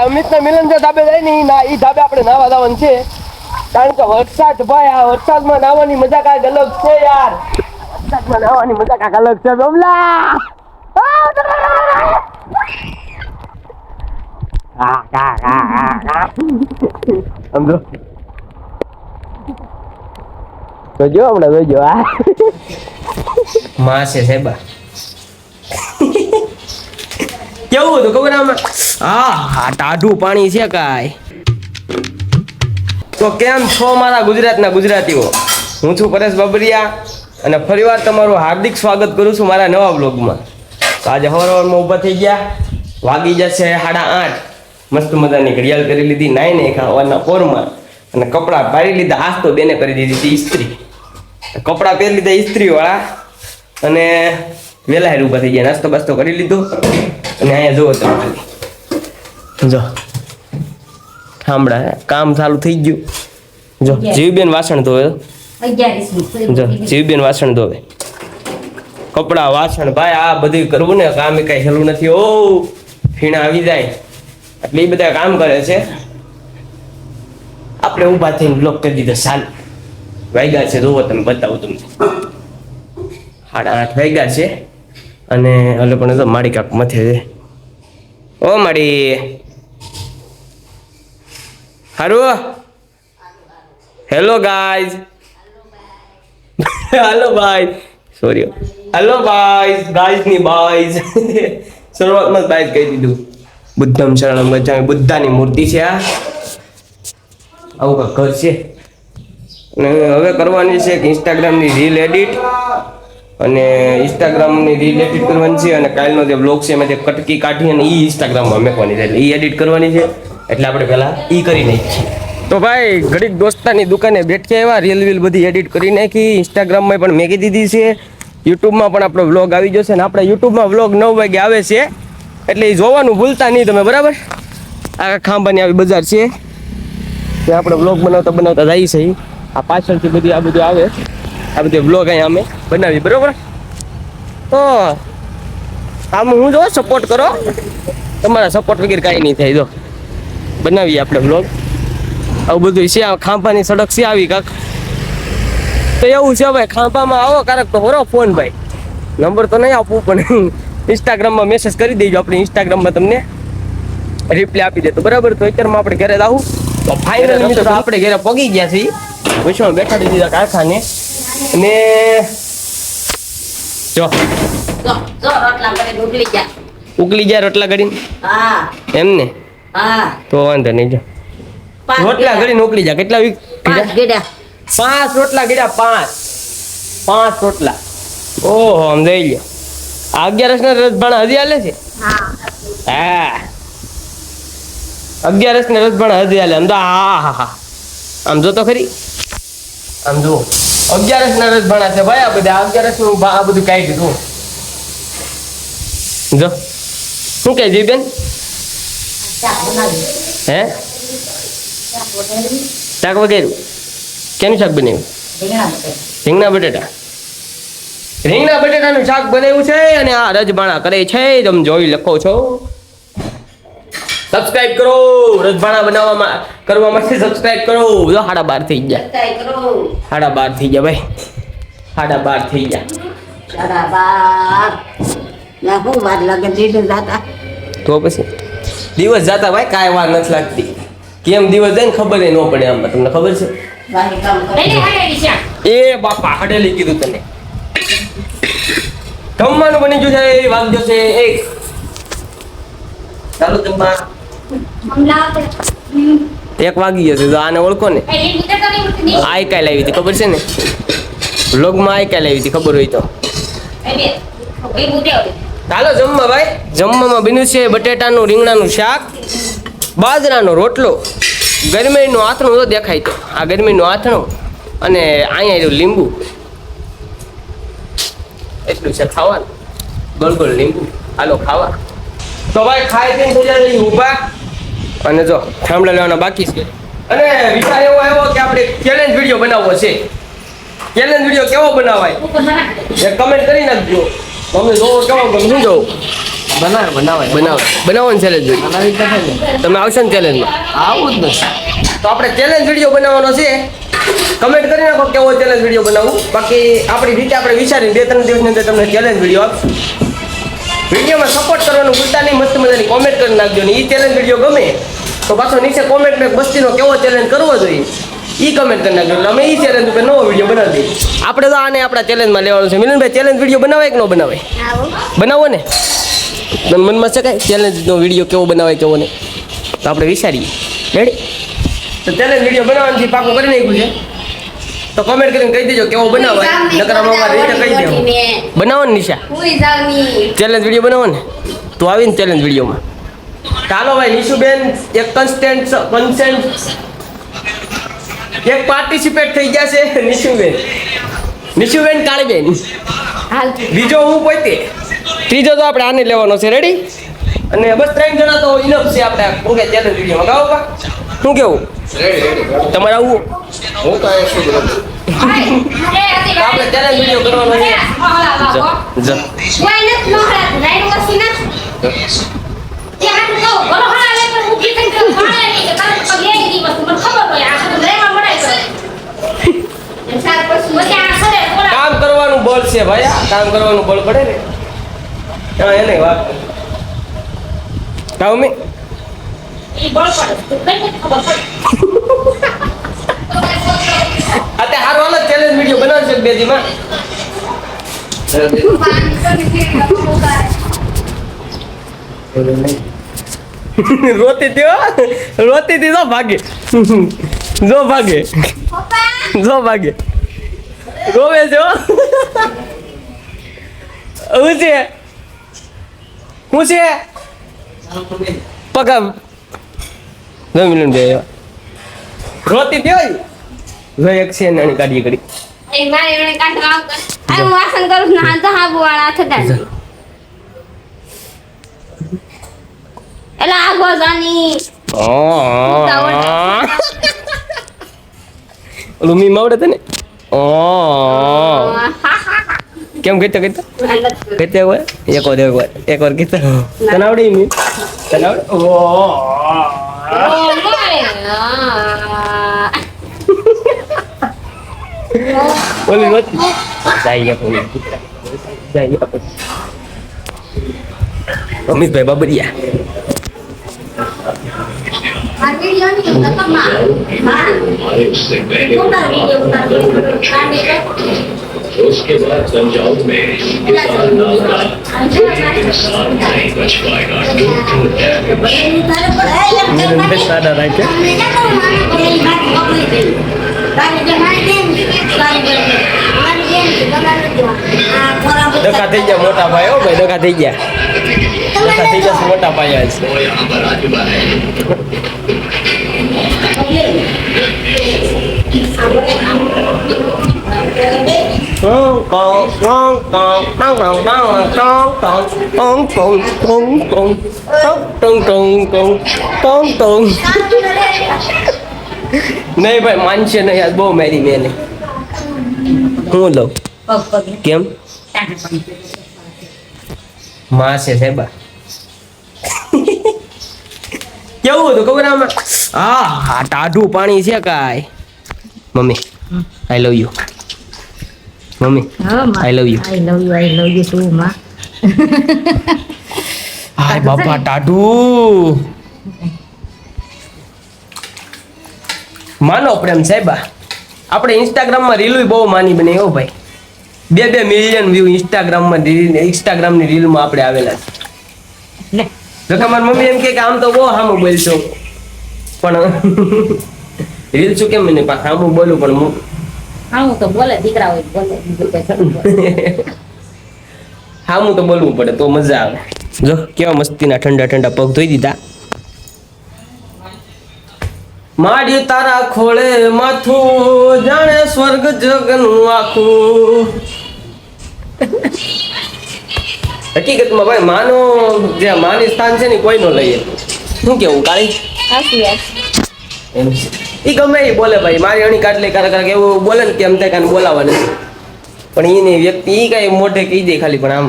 અમિતના મિલન જે ધાબે જાય ને ઈ ધાબે આપણે નાવા જવાનું છે, કારણ કે વરસાદ ભાઈ, આ વરસાદમાં નાવાની મજા કાંઈક અલગ છે યાર. વરસાદમાં નાવાની મજા કાંઈક અલગ છે બમલા. સમજો જોજો હમણાં જોજો. માં છે સાહેબા. કેવું હતું ખબર આમાં? હા ટાઢું પાણી છે કાંઈ. તો કેમ છો મારા ગુજરાતના ગુજરાતીઓ? હું છું પરેશ બાબરિયા અને ફરીવાર તમારું હાર્દિક સ્વાગત કરું છું મારા નવા બ્લોગમાં. તો આજે સવારમાં ઊભા થઈ ગયા, વાગી જશે 8:30. મસ્ત મજાની ઘડિયાળ કરી લીધી, નાઈને ખાવાના પોરમાં અને કપડાં પાડી લીધા. આજ તો બેને કરી દીધી હતી ઇસ્ત્રી. કપડાં પહેરી લીધા ઇસ્ત્રીવાળા અને વહેલા હેર ઊભા થઈ ગયા, નાસ્તો બાસ્તો કરી લીધો. અને અહીંયા જુઓ તમે ખાલી જો ઠામડા કામ ચાલુ થઈ ગયું. જો જીવબેન વાસણ ધોવે, જો જીવબેન વાસણ ધોવે, કપડા વાસણ ભાઈ આ બધું કરવું ને કામ કઈ હેલું નથી. ઓ ફીણા આવી જાય એટલે એ બધા કામ કરે છે. આપણે ઊભા થઈને બ્લોક કરી દીધો. સાલ વાગ્યા છે, જોવો તમે, બતાવું તમને. 8:30 વાગ્યા છે અને હલે પણ તો માડી કાક મથે છે. ઓ માડી હારું. Hello guys. હાલો ભાઈ, સોરી. હેલો ગાઈઝ, ગાઈઝ ની બાઈઝ. શરૂઆતમાં બાઈઝ કહી દીધું. બુદ્ધમ શરણમ ગચ્છામિ, બુદ્ધાની મૂર્તિ છે આ. આવું કાંક ઘર છે. અને હવે કરવાની છે કે ઇન્સ્ટાગ્રામની રીલ એડિટ, અને ઇન્સ્ટાગ્રામની રીલ એડિટ કરવાની છે. અને કાલનો જે બ્લોગ છે એમાં જે કટકી કાઢી અને એ ઇન્સ્ટાગ્રામમાં મેકવાની છે, એટલે એ એડિટ કરવાની છે. એટલે આપણે પહેલાં એ કરી નાખીએ. તો ભાઈ ઘડીક દોસ્તાની દુકાને બેઠ્યા એવા રીલ વીલ બધી એડિટ કરી નાખી. ઇન્સ્ટાગ્રામમાં પણ મેકી દીધી છે, યુટ્યુબમાં પણ આપણો વ્લોગ આવી જશે. અને આપણે યુટ્યુબમાં વ્લોગ 9 વાગે આવે છે, એટલે એ જોવાનું ભૂલતા નહીં તમે, બરાબર? આ ખાંભાની આવી બજાર છે ત્યાં આપણે વ્લોગ બનાવતા જઈએ છીએ. આ પાછળથી બધી આ બધું આવે, આ બધી વ્લોગ અહીંયા અમે બનાવી, બરાબર? તો આમ હું જો સપોર્ટ કરો, તમારા સપોર્ટ વગેરે કાંઈ નહીં થાય. જો બનાવીએ આપણે વ્લોગ. આવું બધું છે. આ ખાંભાની સડક છે આવી કાંક. તો એવું છે ભાઈ, ખાંભામાં આવો કારક તો બરો ફોન ભાઈ, નંબર તો નહીં આપવું પણ ઇન્સ્ટાગ્રામમાં મેસેજ કરી દેજો, આપણે ઇન્સ્ટાગ્રામમાં તમને રિપ્લાય આપી દેતો, બરાબર? તો અત્યારમાં આપણે ઘરે આવું. તો ફાઇનલ મિત્રો આપણે ઘરે પગી ગયા છીએ, વિશ્વમાં બેઠાડી દીધા કારખાને. અને જો ઉકલી જાય રોટલા ઘડીને, એમ ને? તો વાંધો નહીં. જો રોટલા ઘડીને ઉકલી જાય. કેટલા 5 રોટલા ગીડા, 5 રોટલા. ઓહો આમ જઈ લ્યો. 11 ના રસભાણા હજી હાલે છે? હા 11 ના રસભાણા હજી હાલે. આમ તો હા આમ જો તો ખરી, આમ જુઓ 11 ના રસભાણા છે ભાઈ. આ બધા 11 નું આ બધું કાઢી દીધું. જો શું કહે જીબેન? હે શાક વગેરે કેનું શાક બનાવ્યું? રીંગણા બટેટા. રીંગણા બટેટાનું શાક બનાવ્યું છે અને આ રજબાણા કરે છે. તમે જોઈ લખો છો. સબસ્ક્રાઇબ કરો. રજબાણા કરવા માટે સબસ્ક્રાઇબ કરો. જો 12:30 થઈ ગયા. 12:30 થઈ ગયા ભાઈ, 12:30 થઈ ગયા. તો પછી દિવસ જાતા ભાઈ કાંઈ વાર નથી લાગતી. કેમ દિવસ જાય ને ખબર ન પડે. આમાં તમને ખબર છે? એ બાપા હડેલી કીધું તને. જમવાનું બની ગયું છે. વાગજો છે 1. ચાલો જમવા. 1 વાગી ગયો છે. તો આને ઓળખો ને? આઈ કાઈ લાવી હતી ખબર છે ને? વ્લોગમાં આઈ કાઈ લાવી હતી ખબર હોય તો. ચાલો જમવા ભાઈ. જમવામાં બન્યું છે બટેટાનું રીંગણાનું શાક, બાજરાનો રોટલો, ગરમીનું આથણું તો દેખાય તો આ ગરમીનું આથણું, અને અહીંયા રહ્યું લીંબુ. એટલું છે ખાવાનું. ગોળ લીંબુ. હાલો ખાવા. તો ભાઈ ખાઈ પીને થઈ જાય ઊભા. અને જો થાંભલા લેવાના બાકી છે. અને વિચાર એવો આવ્યો કે આપણે ચેલેન્જ વિડીયો બનાવવો છે. ચેલેન્જ વિડીયો કેવો બનાવાય એ કમેન્ટ કરી નાખજો. તમને જોવો કેવો ગમે, શું જોવું? બનાવો ને ચેલેન્જ તમે આવશો ને ચેલેન્જમાં? આવું જ નથી. તો આપણે ચેલેન્જ વિડીયો બનાવવાનો છે. કમેન્ટ કરી નાખો કેવો ચેલેન્જ વિડીયો બનાવવું. બાકી આપણી રીતે આપણે વિચારીને 2-3 દિવસની અંદર તમને ચેલેન્જ વિડીયો આપશું. વિડીયોમાં સપોર્ટ કરવાનું ભૂલતા નહીં. મસ્ત મજાની કોમેન્ટ કરી નાખજો ને એ ચેલેન્જ વિડીયો ગમે તો પાછો નીચે કોમેન્ટમાં બસ્તીનો કેવો ચેલેન્જ કરવો જોઈએ એ કમેન્ટ કરી નાખજો એટલે અમે એ ચેલેન્જ ઉપર નવો વિડીયો બનાવી દઈએ. આપણે તો આને આપણા ચેલેન્જમાં લેવાનું છે. મિલનભાઈ ચેલેન્જ વિડીયો બનાવે કે ન બનાવે? બનાવો ને. તમને મનમાં છે કાંઈ ચેલેન્જનો વિડીયો કેવો બનાવાય કેવો નહીં તો આપણે વિચારીએ. રેડી? તો ચેલેન્જ વિડીયો બનાવવાનું છે પાકું કરી નાખ્યું છે. તો કમેન્ટ કરીને કહી દેજો કેવો બનાવાય. નકર અમારી રીતે કહી દેવો. બનાવો ને નિશા ચેલેન્જ વિડીયો બનાવો ને તો આવીને ચેલેન્જ વિડીયોમાં. ચાલો ભાઈ નિશુબેન એક કન્સેન્ટ એક પાર્ટિસિપેટ થઈ ગયા છે. નિશુબેન કાળીબેન. બીજો હું પોતે. ત્રીજો તો આપણે આને લેવાનો છે. રેડી? અને બસ 3 જણા તો ઇનફ છે આપણે ઓકે ચેલેન્જ વિડીયોમાં. ગાઓ કા શું કેવું? તમારે આવું? હું કાંઈ શું કરું? આપણે ચેલેન્જ વિડીયો કરવાનો છે. કામ કરવાનું બળ છે ભાઈ. કામ કરવાનું બળ પડે ને એને વાત કામ મેં અત્યારે હારો હાલ ચેલેન્જ વિડીયો બનાવશે 2 દીમાં. રોતી હતી તો ભાગે જો ભાગે રોવે છે. હું છે પગા મિલન બે રોતી થયો જો એક છે નાની કાઢી કરી રૂમી માવડે તને કેમ કહેતા હોય એક વાર કહેતા તને આવડે મી તને આવડે ઓલી રોતી જાય અમિતભાઈ બાબરિયા उसके बाद पंजाब में किसान नागा इंसान नहीं बच पाएगा ધક્કા થઈ ગયા મોટા ભાઈ. હો ભાઈ ધક્કા થઈ ગયા મોટા ભાઈ આજ નહીં ભાઈ માનશે નહીં આજ બહુ મેરી મેને હું લઉં કેમ માં છે સાહેબા કેવું હતું ખબર આમાં હા ટાઢું પાણી છે કાંઈ mummy I love you mummy I love you શું માં હાય બાપા ટાઢું માનો પ્રેમ સાહેબા આપણે ઇન્સ્ટાગ્રામમાં રીલ બહુ માની બને હો ભાઈ 2 મિલિયન વ્યૂ ઇન્સ્ટાગ્રામની રીલમાં આપણે આવેલા છે જો કે મારી મમ્મી એમ કે આમ તો બહુ સામું બોલશો પણ રીલ શું કેમ મને સામું બોલું પણ આવું તો બોલે દીકરા હોય બોલે સામું તો બોલવું પડે તો મજા આવે. જો કેવા મસ્તીના ઠંડા પગ ધોઈ દીધા. માડી તારા ખોળે માથું જાણે સ્વર્ગ જગનું આખું. હકીકતમાં ભાઈ માનો જે માની સ્થાન છે ને કોઈ નો લઈએ. શું કેવું કાળી? એ ગમે એ બોલે ભાઈ મારી અણી કાટલે કારક એવું બોલે ને કેમ તે કાને બોલાવા નથી પણ એની વ્યક્તિ એ કઈ મોઢે કહી દે ખાલી પણ આમ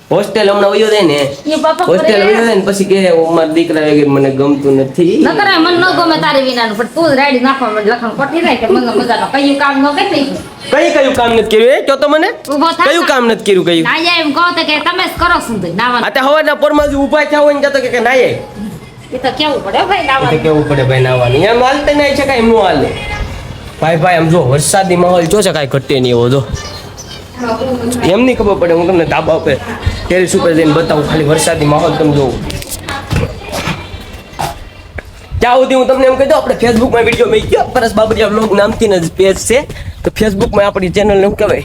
હોસ્ટેલ હમણાં વયો જાય ને એ બાપા હોસ્ટેલ કરે. વયો જાય ને પછી કે મારા દીકરા વગર મને ગમતું નથી ન કરે મન ન ગમે તારી વિનાનું પણ તું જ રાડી નાખવા માંડ લખણ પટી જાય કે મને મજાનો કયું કામ ન કરી નહીં કયું કામ નથી કર્યું એ કહો તો મને ઊભો થા કયું કામ નથી કર્યું કયું ના જાય એમ કહો તો કે તમે જ કરો છો ને નાવાનું આ તે હવારના પોરમાં જ ઊભા થયા હોય ને કહેતો કે નાય એ તો કેવું પડે હો ભાઈ એ તો નાવાનું કેવું પડે ભાઈ નાવાની એમ હાલતે નાય છે કાંઈ એમનું હાલે ભાઈ આમ જો વરસાદી માહોલ જો છે કાંઈ ઘટે નહીં એવો જો એમ નહીં ખબર પડે હું તમને ધાબા ઉપર ટેરેસ ઉપર જઈને બતાવું ખાલી વરસાદી માહોલ તમે જોવો ત્યાં સુધી હું તમને એમ કહી દઉં આપણે ફેસબુકમાં વિડીયો મેં ગયો પરસ બાબરિયા બ્લોગ નામથી જ પેજ છે તો ફેસબુકમાં આપણી ચેનલને શું કહેવાય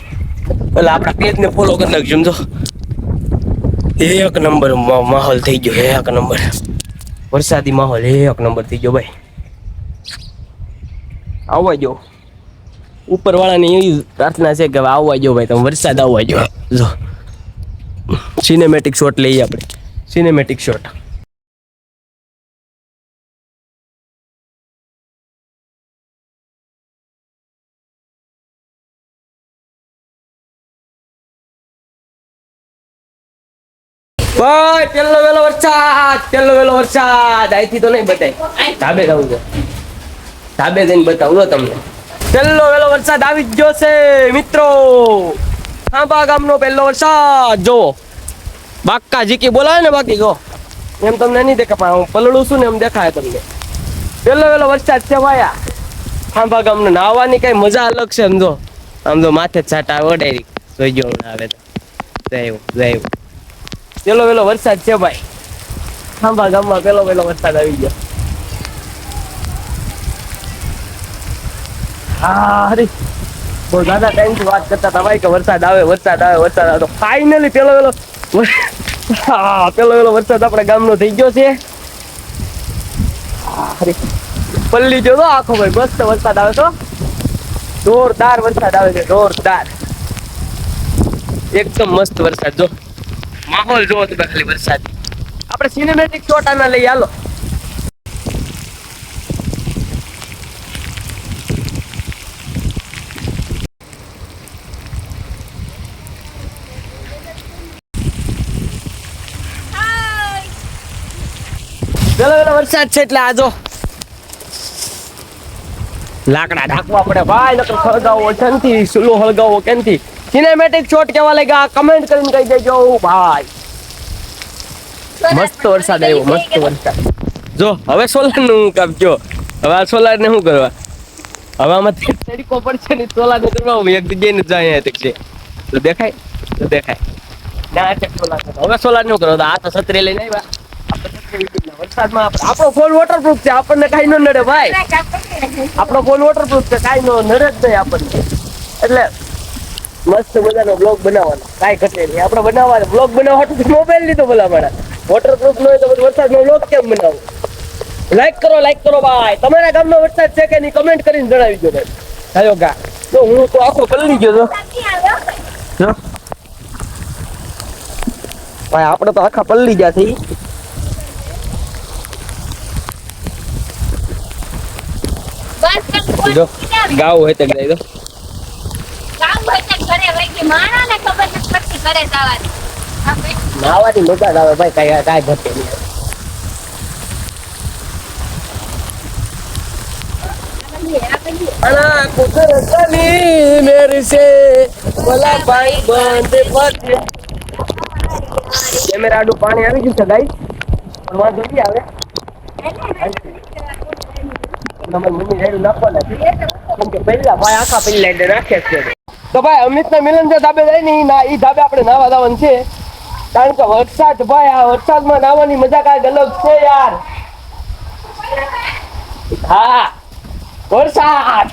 એટલે આપણા પેજને ફોલો કરી નાખજો સમજો એક નંબર માહોલ થઈ ગયો એક નંબર વરસાદી માહોલ એક નંબર થઈ ગયો ભાઈ આવવા જો ઉપરવાળાની એવી પ્રાર્થના છે કે હવે આવવા જો ભાઈ તમે વરસાદ આવવા જો જો સિનેમેટિક શોટ લઈએ આપણે સિનેમેટિક શોટ ભાઈ પેલો વેલો વરસાદ અહીંથી તો નહીં બતાય ધાબે જવું છે ધાબે જઈને બતાવું લો તમને પેલો વેલો વરસાદ આવી જ ગયો છે મિત્રો ખાંભા ગામનો પેલો વરસાદ જો બાકા જીકી બોલાવે ને બાકી જો એમ તમને નહીં દેખા પણ હું પલળું છું ને એમ દેખાય તમને પેલો વેલો વરસાદ છે ભાયા ખાંભા ગામનો નાહવાની કઈ મજા અલગ છે સમજો આમ જો માથે છાટા ઓડાઈ જોઈ ગયો આવે તો જય પેલો વેલો વરસાદ છે ભાઈ ખાંભા ગામમાં પેલો વેલો વરસાદ આવી ગયો હા અરે બહુ દાદા ટાઈમથી વાત કરતા હતા ભાઈ કે વરસાદ આવે તો ફાઇનલી પેલો વેલો વરસાદ આપણા ગામનો થઈ ગયો છે અરે પલ્લી જો તો આખો ભાઈ મસ્ત વરસાદ આવે તો જોરદાર વરસાદ આવે છે જોરદાર એકદમ મસ્ત વરસાદ જો માહોલ જોવો તમે ખાલી વરસાદી આપણે સિનેમેટિક શોટ આના લઈ હાલો પેલો વરસાદ છે એટલે આજો લાકડા ઢાંકવા પડે ભાઈ નકર હળગાવો છનથી સુલો હળગાવો કેનથી સિનેમેટિક શોટ કેવા લાગ્યા કમેન્ટ કરીને કહી દેજો ભાઈ મસ્ત વરસાદ આવ્યો મસ્ત વરસાદ જો હવે સોલાર નું કામ જો હવે આ સોલાર ને શું કરવા હવે આમાં તડકો પડશે ને સોલાર ને કરવા એક જગ્યાએ ને જાય છે તો દેખાય ના છે સોલાર હવે સોલાર નું કરો આ તો છત્રી લઈને આવ્યા વરસાદમાં આપણો ફોન વોટરપ્રૂફ છે આપણને કાંઈ ન નડે ભાઈ આપણો ફોન વોટરપ્રૂફ છે કાંઈ નો નડે જ નહીં આપણને એટલે મસ્ત મજાનો બ્લોગ બનાવવાનો કાંઈ ઘટે નહીં આપણે બનાવવાનો બ્લોગ બનાવવા તો મોબાઈલ લીધો ભલા મારા વોટરપ્રૂફ ન હોય તો વરસાદનો બ્લોગ કેમ બનાવો લાઈક કરો ભાઈ તમારા ગામનો વરસાદ છે કે નહીં કમેન્ટ કરીને જણાવી દો ભાઈ થયો ગા તો હું તો આખો પલળી ગયો જો ભાઈ આપણે તો આખા પલળી ગયા થઈ જો ગાવ હોય તો ગઈ દો નાવાની મજા જ આવે ભાઈ કાંઈ ઘટે નહીં અલા કુદરતની મેર સે ભલા ભાઈ બંધ પથે કેમેરાડું પાણી આવી ગયું છે ગાઈસ પણ વાંધો નહીં આવે નંબર મમ્મી રેડું નાખવાના છે કેમ કે પહેલા ભાઈ આખા પહેલા એટલે નાખે છે તો ભાઈ અમિતના મિલન જે ધાબે જાય ને એ ધાબે આપણે નાવા જવાનું છે કારણ કે વરસાદ ભાઈ આ વરસાદમાં નાવાની મજા કાંઈક અલગ છે યાર હા વરસાદ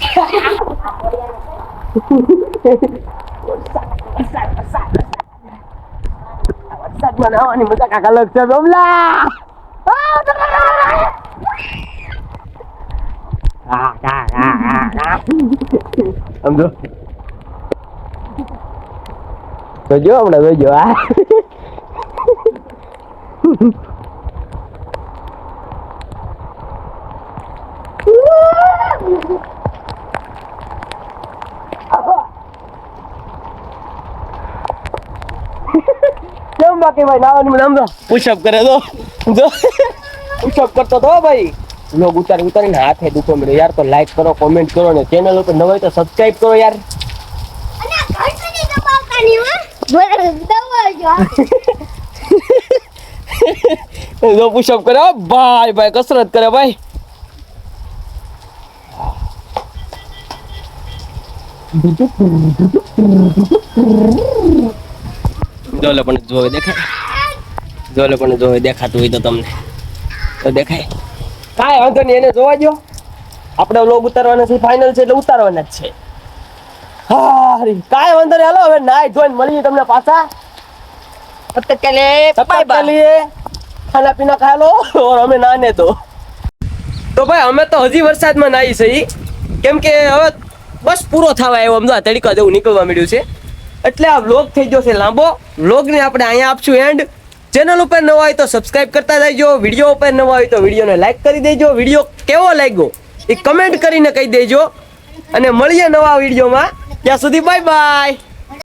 વરસાદમાં નાવાની મજા કાંઈક અલગ છે બમલા સમજો જોજો હમણાં જોજો આ કેમ લાંબા કહેવાય નાવાની લાંબા પુશઅપ કરે તો જો પુશઅપ કરતો તો ભાઈ લોગ ઉતારીને હાથે દુખો મળ્યો યાર તો લાઈક કરો કોમેન્ટ કરો ને ચેનલ ઉપર ન હોય તો સબસ્ક્રાઇબ કરો યાર જો પુશઅપ કરે ભાઈ કસરત કરે ભાઈ જોલે પણ જોવે દેખાતું હોય તો તમને તો દેખાય કાંઈ વાંધો નહીં એને જોવા દો આપણે વ્લોગ ઉતારવાના છે ફાઇનલ છે એટલે ઉતારવાના જ છે હારી કાંઈ વાંધો નહીં હાલો હવે નાઈ જોઈને મળીએ તમને પાછા તબ તક કે लिए ખાના પીના ખા લો और અમે નાને તો ભાઈ અમે તો હજી વરસાદમાં નાહી સહી કેમ કે હવે બસ પૂરો થવા આવ્યો સમજો આ તડકા જેવું નીકળવા મળ્યું છે એટલે આ વ્લોગ થઈ ગયો છે લાંબો વ્લોગને આપણે અહીંયા આપશું એન્ડ ચેનલ ઉપર નવા હોય તો સબસ્ક્રાઇબ કરતા જજો વિડીયો ઉપર નવા હોય તો વિડીયોને લાઈક કરી દેજો વિડીયો કેવો લાગ્યો એ કમેન્ટ કરીને કહી દેજો અને મળીએ નવા વિડીયોમાં ત્યાં સુધી બાય બાય